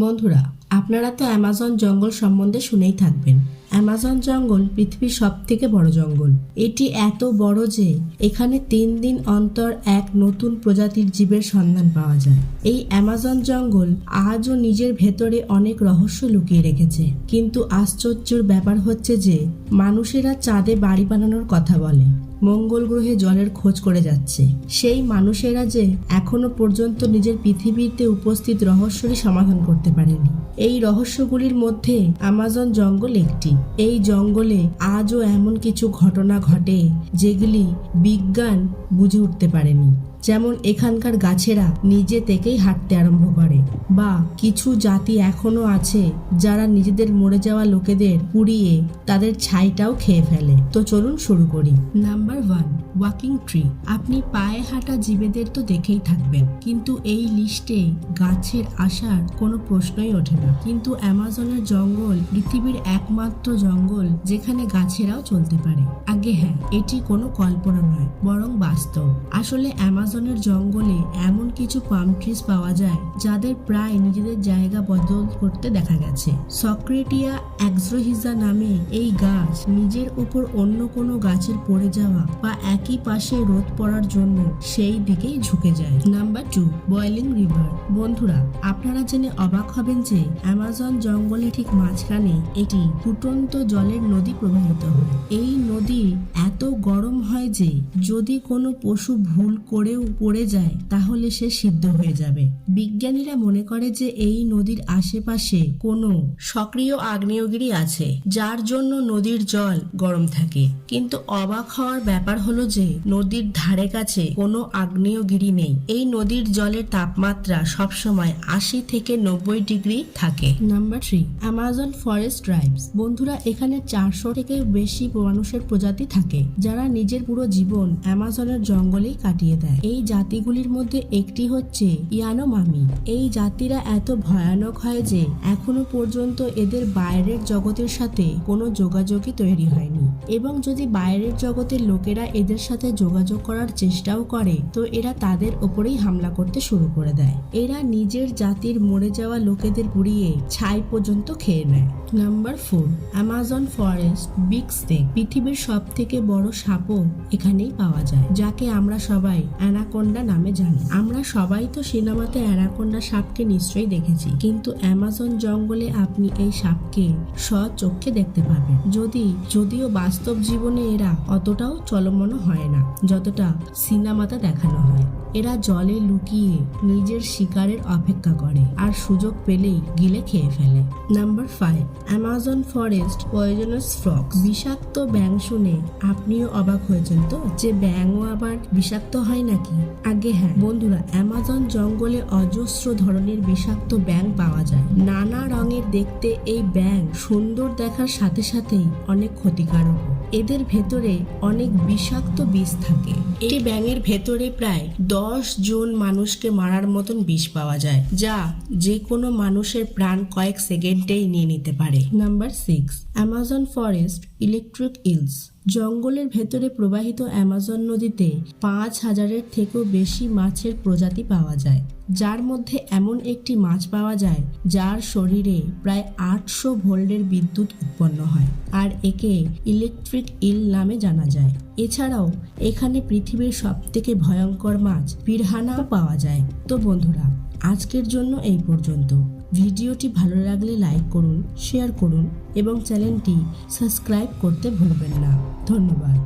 বন্ধুরা, আপনারা তো অ্যামাজন জঙ্গল সম্বন্ধে শুনেই থাকবেন। অ্যামাজন জঙ্গল পৃথিবীর সবথেকে বড় জঙ্গল। এটি এত বড় যে এখানে 3 দিন অন্তর এক নতুন প্রজাতির জীবের সন্ধান পাওয়া যায়। এই অ্যামাজন জঙ্গল আজও নিজের ভেতরে অনেক রহস্য লুকিয়ে রেখেছে। কিন্তু আশ্চর্যের ব্যাপার হচ্ছে যে মানুষেরা চাঁদে বাড়ি বানানোর কথা বলে, মঙ্গল গ্রহে জলের খোঁজ করে যাচ্ছে। সেই মানুষেরা যে এখনো পর্যন্ত নিজের পৃথিবীতে উপস্থিত রহস্যেরই সমাধান করতে পারেনি। এই রহস্যগুলির মধ্যে অ্যামাজন জঙ্গল একটি। এই জঙ্গলে আজও এমন কিছু ঘটনা ঘটে যেগুলি বিজ্ঞান বুঝে উঠতে পারেনি। যেমন এখানকার গাছেরা নিজে থেকেই হাঁটতে আরম্ভ করে, বা কিছু জাতি এখনো আছে যারা নিজেদের মরে যাওয়া লোকেদের পুড়িয়ে তাদের ছাইটাও খেয়ে ফেলে। তো চলুন শুরু করি। Number 1, walking tree. আপনি পায়ে হাঁটা জীবেদের তো দেখেই থাকবেন, কিন্তু এই লিস্টে গাছের আসার কোনো প্রশ্নই ওঠে না। কিন্তু অ্যামাজনের জঙ্গল পৃথিবীর একমাত্র জঙ্গল যেখানে গাছেরাও চলতে পারে। আগে হ্যাঁ, এটি কোনো কল্পনা নয়, বরং বাস্তব। আসলে অ্যামাজনের জঙ্গলে এমন কিছু পাম ট্রিজ পাওয়া যায় যাদের প্রায় নিজেদের জায়গা বদল করতে দেখা গেছে। সক্রেটিয়া অ্যাক্সোহিজা নামে এই গাছ নিজের উপর অন্য কোনো গাছের পড়ে যাওয়া বা একই পাশে রোদ পড়ার জন্য সেই দিকেই ঝুঁকে যায়। Number 2, boiling river. বন্ধুরা, আপনারা জেনে অবাক হবেন যে অ্যামাজন জঙ্গলে ঠিক মাঝখানে একটি ফুটন্ত জলের নদী প্রবাহিত হয়। এই নদী এত গরম হয় যে যদি কোনো পশু ভুল করেও পড়ে যায় তাহলে সে সিদ্ধ হয়ে যাবে। বিজ্ঞানীরা মনে করে যে এই নদীর আশেপাশে কোনো সক্রিয় আগ্নেয়গিরি আছে, যার জন্য নদীর জল গরম থাকে। কিন্তু অবাক হওয়ার ব্যাপার হলো যে নদীর ধারে কাছে কোনো আগ্নেয়গিরি নেই। এই নদীর জলের তাপমাত্রা সবসময় 80 থেকে 90 ডিগ্রি থাকে। Number 3, Amazon forest tribes. বন্ধুরা, এখানে 400 থেকে বেশি মানুষের প্রজাতি থাকে যারা নিজের পুরো জীবন অ্যামাজনের জঙ্গলেই কাটিয়ে দেয়। এই জাতিগুলির মধ্যে একটি হচ্ছে ইয়ানোমামি। এই জাতিরা এত ভয়ানক হয় যে এখনো পর্যন্ত এদের বাইরের জগতের সাথে কোনো যোগাযোগই তৈরি হয়নি, এবং যদি বাইরের জগতের লোকেরা এদের সাথে যোগাযোগ করার চেষ্টাও করে তো এরা তাদের ওপরেই হামলা করতে শুরু করে দেয়। এরা নিজের জাতির মরে যাওয়া লোকেদের পুড়িয়ে ছাই পর্যন্ত খেয়ে নেয়। Number 4, Amazon forest big snake. পৃথিবীর সব থেকে বড় সাপও এখানেই পাওয়া যায়, যাকে আমরা সবাই অ্যানাকোন্ডা নামে জানি। আমরা সবাই তো সিনেমাতে অ্যানাকোন্ডা সাপকে নিশ্চয়ই দেখেছি, কিন্তু অ্যামাজন জঙ্গলে আপনি এই সাপকে স্বচক্ষে দেখতে পাবেন। যদিও বাস্তব জীবনে এরা অতটাও চলমন হয় না যতটা সিনেমাতে দেখানো হয়। এরা জলে লুকিয়ে নিজের শিকারের অপেক্ষা করে আর সুযোগ পেলেই গিলে খেয়ে ফেলে। Number 5, Amazon forest poisonous frogs. বিষাক্ত ব্যাঙ শুনে আপনিও অবাক হয়েছেন তো, যে ব্যাঙও আবার বিষাক্ত হয় নাকি? আগে হ্যাঁ বন্ধুরা, অ্যামাজন জঙ্গলে অজস্র ধরনের বিষাক্ত ব্যাঙ পাওয়া যায়। নানা রঙের দেখতে এই ব্যাঙ সুন্দর দেখার সাথে সাথেই অনেক ক্ষতিকারক। এদের ভেতরে অনেক বিষাক্ত বিষ থাকে। এই ব্যাঙের ভেতরে প্রায় 10 জন মানুষকে মারার মতন বিষ পাওয়া যায়, যা যে কোনো মানুষের প্রাণ কয়েক সেকেন্ডেই নিয়ে নিতে পারে। Number 6, Amazon forest electric else. জঙ্গলের ভেতরে প্রবাহিত অ্যামাজন নদীতে 5000-এর থেকেও বেশি মাছের প্রজাতি পাওয়া যায়, যার মধ্যে এমন একটি মাছ পাওয়া যায় যার শরীরে প্রায় 800 ভোল্টের বিদ্যুৎ উৎপন্ন হয়, আর একে ইলেকট্রিক ইল নামে জানা যায়। এছাড়াও এখানে পৃথিবীর সবথেকে ভয়ঙ্কর মাছ পিরহানাও পাওয়া যায়। তো বন্ধুরা, আজকের জন্য এই পর্যন্ত। ভিডিওটি ভালো লাগলে লাইক করুন, শেয়ার করুন এবং চ্যানেলটি সাবস্ক্রাইব করতে ভুলবেন না। ধন্যবাদ।